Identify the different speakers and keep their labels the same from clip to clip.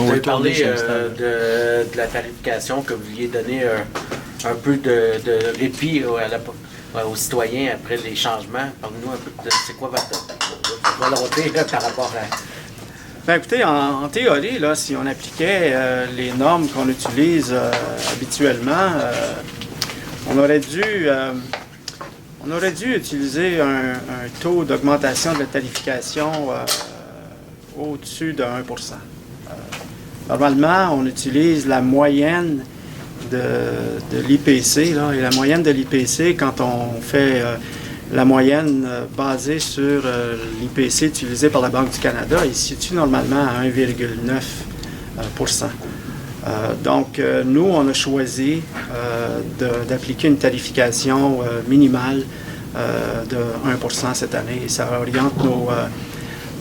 Speaker 1: Vous avez parlé de la tarification, que vous vouliez donner un peu de répit aux citoyens après les changements. Parlez-nous un peu de c'est quoi votre volonté par rapport à...
Speaker 2: Bien, écoutez, en théorie, là, si on appliquait les normes qu'on utilise habituellement, on aurait dû utiliser un taux d'augmentation de la tarification au-dessus de 1 Normalement, on utilise la moyenne de l'IPC, là, et la moyenne de l'IPC, quand on fait la moyenne basée sur l'IPC utilisé par la Banque du Canada, il se situe normalement à 1,9 Donc, nous, on a choisi d'appliquer une tarification minimale de 1 cette année. Et ça oriente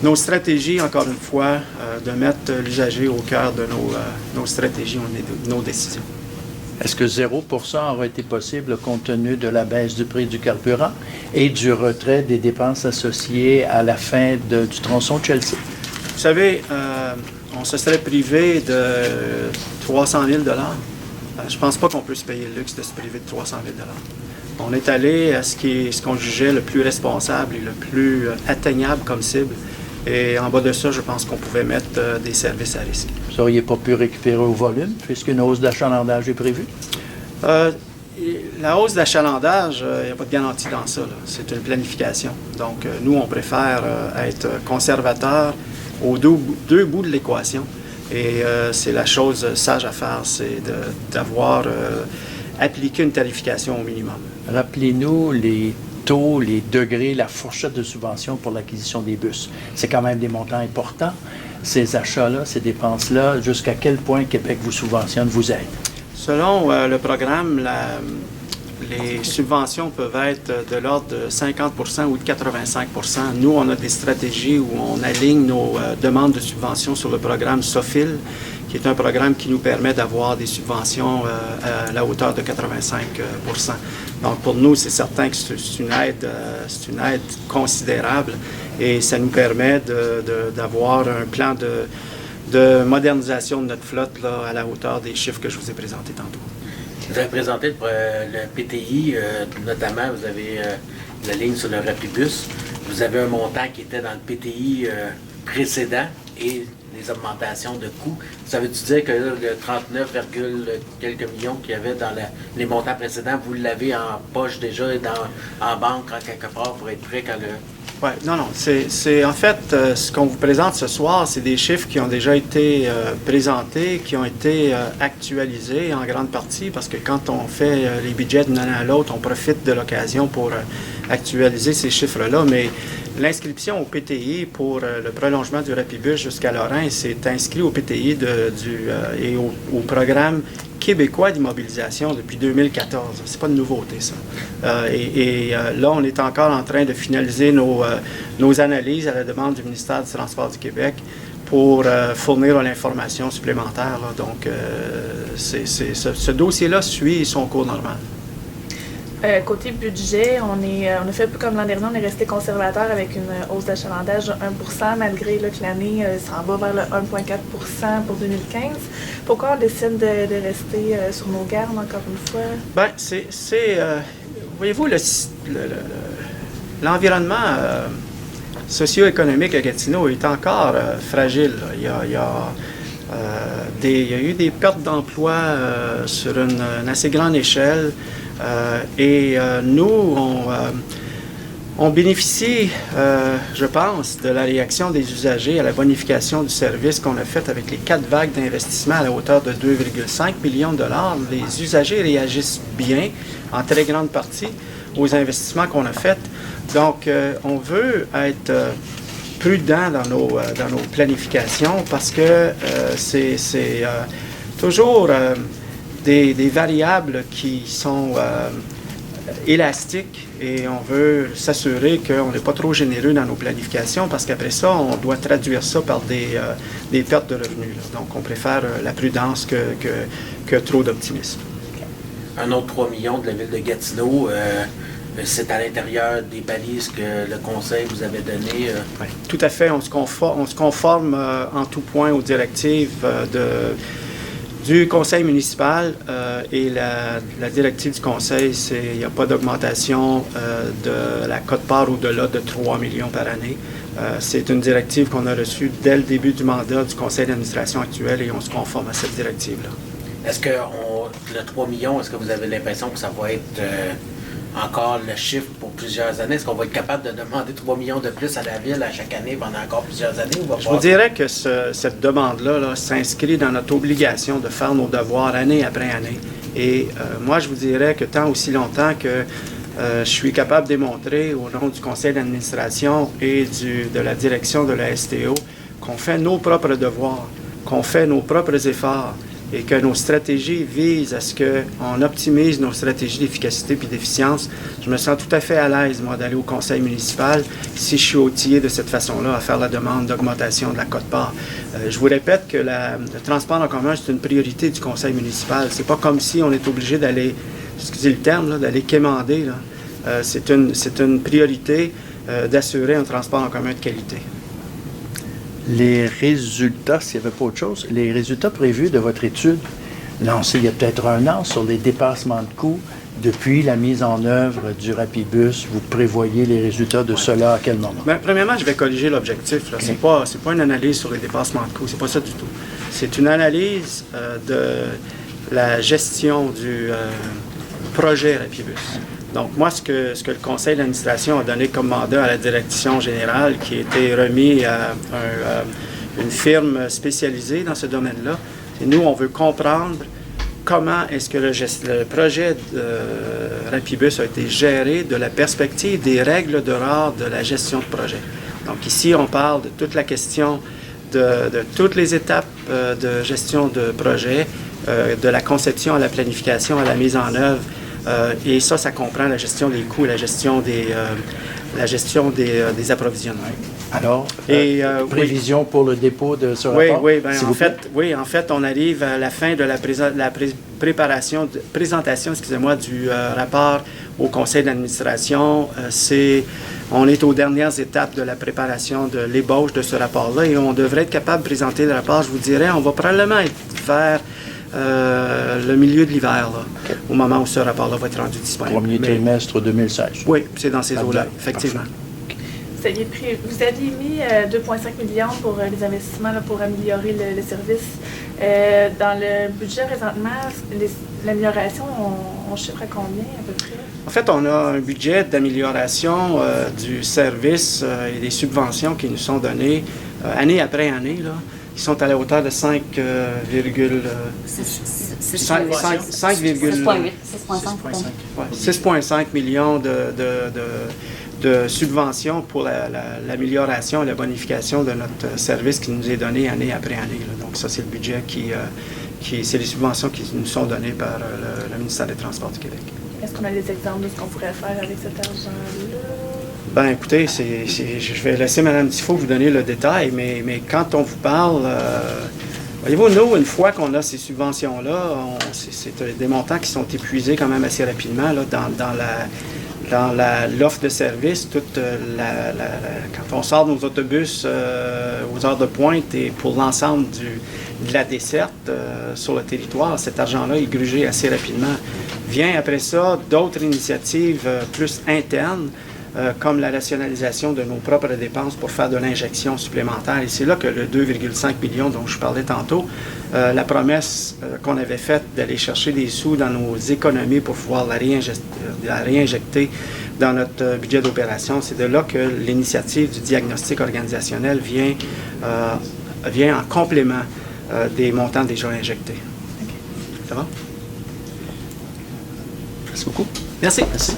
Speaker 2: nos stratégies, encore une fois, de mettre l'usager au cœur de nos stratégies, de nos décisions.
Speaker 3: Est-ce que 0 aurait été possible compte tenu de la baisse du prix du carburant et du retrait des dépenses associées à la fin du tronçon Chelsea?
Speaker 2: Vous savez, on se serait privé de 300 000 $. Je ne pense pas qu'on peut se payer le luxe de se priver de 300 000 $. On est allé à ce qu'on jugeait le plus responsable et le plus atteignable comme cible. Et en bas de ça, je pense qu'on pouvait mettre des services à risque.
Speaker 3: Vous n'auriez pas pu récupérer au volume, puisqu'une hausse d'achalandage est prévue?
Speaker 2: La hausse d'achalandage, il n'y a pas de garantie dans ça. C'est une planification. Donc, nous, on préfère être conservateur aux deux bouts de l'équation. Et c'est la chose sage à faire, c'est d'avoir appliqué une tarification au minimum.
Speaker 3: Rappelez-nous les taux, les degrés, la fourchette de subvention pour l'acquisition des bus. C'est quand même des montants importants. Ces achats-là, ces dépenses-là, jusqu'à quel point Québec vous subventionne, vous aide?
Speaker 2: Selon le programme, les subventions peuvent être de l'ordre de 50 ou de 85 Nous, on a des stratégies où on aligne nos demandes de subventions sur le programme SOFIL, qui est un programme qui nous permet d'avoir des subventions à la hauteur de 85 Donc, pour nous, c'est certain que c'est une aide considérable et ça nous permet d'avoir un plan de modernisation de notre flotte là, à la hauteur des chiffres que je vous ai présentés tantôt.
Speaker 1: Vous avez présenté le PTI, notamment, vous avez la ligne sur le Rapibus. Vous avez un montant qui était dans le PTI précédent et les augmentations de coûts. Ça veut-tu dire que là, le 39, quelques millions qu'il y avait dans les montants précédents, vous l'avez en poche déjà et en banque, en quelque part, pour être prêt quand le...
Speaker 2: Oui, non. C'est en fait, ce qu'on vous présente ce soir, c'est des chiffres qui ont déjà été présentés, qui ont été actualisés en grande partie, parce que quand on fait les budgets d'une année à l'autre, on profite de l'occasion pour actualiser ces chiffres-là. Mais l'inscription au PTI pour le prolongement du Rapibus jusqu'à Lorrain, c'est inscrit au PTI et au programme québécois d'immobilisation depuis 2014. C'est pas de nouveauté, ça. Là, on est encore en train de finaliser nos analyses à la demande du ministère du Transport du Québec pour fournir l'information supplémentaire. Là. Donc, ce dossier-là suit son cours normal.
Speaker 4: Côté budget, on a fait un peu comme l'an dernier, on est resté conservateur avec une hausse d'achalandage de 1 malgré là, que l'année s'en va vers le 1,4 pour 2015. Pourquoi on décide de rester sur nos gardes, encore une fois?
Speaker 2: Bien, voyez-vous, l'environnement socio-économique à Gatineau est encore fragile. Il y a eu des pertes d'emploi sur une assez grande échelle. Nous, on bénéficie, je pense, de la réaction des usagers à la bonification du service qu'on a faite avec les 4 vagues d'investissement à la hauteur de 2,5 millions de dollars. Les usagers réagissent bien, en très grande partie, aux investissements qu'on a faits. Donc, on veut être prudent dans nos planifications parce que c'est toujours... Des variables qui sont élastiques et on veut s'assurer qu'on n'est pas trop généreux dans nos planifications parce qu'après ça, on doit traduire ça par des pertes de revenus. Là. Donc, on préfère la prudence que trop d'optimisme.
Speaker 1: Un autre 3 millions de la ville de Gatineau. c'est à l'intérieur des balises que le conseil vous avait données.
Speaker 2: Oui, tout à fait. On se conforme en tout point aux directives du conseil municipal et la directive du conseil, il n'y a pas d'augmentation de la quote-part au-delà de 3 millions par année. C'est une directive qu'on a reçue dès le début du mandat du conseil d'administration actuel et on se conforme à cette directive-là.
Speaker 1: Est-ce que le 3 millions, est-ce que vous avez l'impression que ça va être encore le chiffre pour plusieurs années? Est-ce qu'on va être capable de demander 3 millions de plus à la ville à chaque année pendant encore plusieurs années?
Speaker 2: Je vous dirais que cette demande-là s'inscrit dans notre obligation de faire nos devoirs année après année. Et moi, je vous dirais que tant aussi longtemps que je suis capable de démontrer au nom du conseil d'administration et de la direction de la STO qu'on fait nos propres devoirs, qu'on fait nos propres efforts et que nos stratégies visent à ce qu'on optimise nos stratégies d'efficacité et d'efficience. Je me sens tout à fait à l'aise, moi, d'aller au conseil municipal si je suis outillé de cette façon-là à faire la demande d'augmentation de la quote-part. Je vous répète que le transport en commun, c'est une priorité du conseil municipal. C'est pas comme si on est obligé d'aller, excusez le terme, d'aller quémander. C'est une priorité d'assurer un transport en commun de qualité.
Speaker 3: Les résultats, s'il n'y avait pas autre chose, les résultats prévus de votre étude lancée il y a peut-être 1 an sur les dépassements de coûts, depuis la mise en œuvre du Rapibus, vous prévoyez les résultats de cela à quel moment?
Speaker 2: Bien, premièrement, je vais corriger l'objectif. Okay. C'est pas une analyse sur les dépassements de coûts, c'est pas ça du tout. C'est une analyse de la gestion du projet Rapibus. Donc, moi, ce que le conseil d'administration a donné comme mandat à la direction générale, qui a été remis à une firme spécialisée dans ce domaine-là, c'est nous, on veut comprendre comment est-ce que le projet de Rapibus a été géré de la perspective des règles de l'art de la gestion de projet. Donc, ici, on parle de toute la question de toutes les étapes de gestion de projet, de la conception à la planification, à la mise en œuvre. Et ça comprend la gestion des coûts et la gestion des approvisionnements.
Speaker 3: Alors, prévision pour le dépôt de ce rapport?
Speaker 2: Oui, en fait, on arrive à la fin de la présentation du rapport au conseil d'administration. On est aux dernières étapes de la préparation de l'ébauche de ce rapport-là et on devrait être capable de présenter le rapport, je vous dirais, on va probablement être vers le milieu de l'hiver, okay, au moment où ce rapport-là va être rendu disponible.
Speaker 3: Premier trimestre 2016.
Speaker 2: Oui, c'est dans ces eaux-là, effectivement.
Speaker 4: Okay. Vous aviez mis 2,5 millions pour les investissements là, pour améliorer le service. Dans le budget présentement, l'amélioration, on chiffre à combien à peu près?
Speaker 2: En fait, on a un budget d'amélioration du service et des subventions qui nous sont données année après année, là. Ils sont à la hauteur de 6,5 millions de subventions pour l'amélioration et la bonification de notre service qui nous est donné année après année. Là. Donc ça, c'est le budget c'est les subventions qui nous sont données par le ministère des Transports du Québec.
Speaker 4: Est-ce qu'on a des exemples de ce qu'on pourrait faire avec cet argent-là?
Speaker 2: Bien, écoutez, je vais laisser Mme Tifo vous donner le détail, mais quand on vous parle, voyez-vous, nous, une fois qu'on a ces subventions-là, c'est des montants qui sont épuisés quand même assez rapidement là, dans l'offre de service. Quand on sort nos autobus aux heures de pointe et pour l'ensemble de la desserte sur le territoire, cet argent-là est grugé assez rapidement. Vient après ça d'autres initiatives plus internes, comme la rationalisation de nos propres dépenses pour faire de l'injection supplémentaire. Et c'est là que le 2,5 millions dont je parlais tantôt, la promesse qu'on avait faite d'aller chercher des sous dans nos économies pour pouvoir la réinjecter dans notre budget d'opération, c'est de là que l'initiative du diagnostic organisationnel vient en complément des montants déjà injectés. Okay. Ça va?
Speaker 3: Merci beaucoup.
Speaker 2: Merci.
Speaker 3: Merci.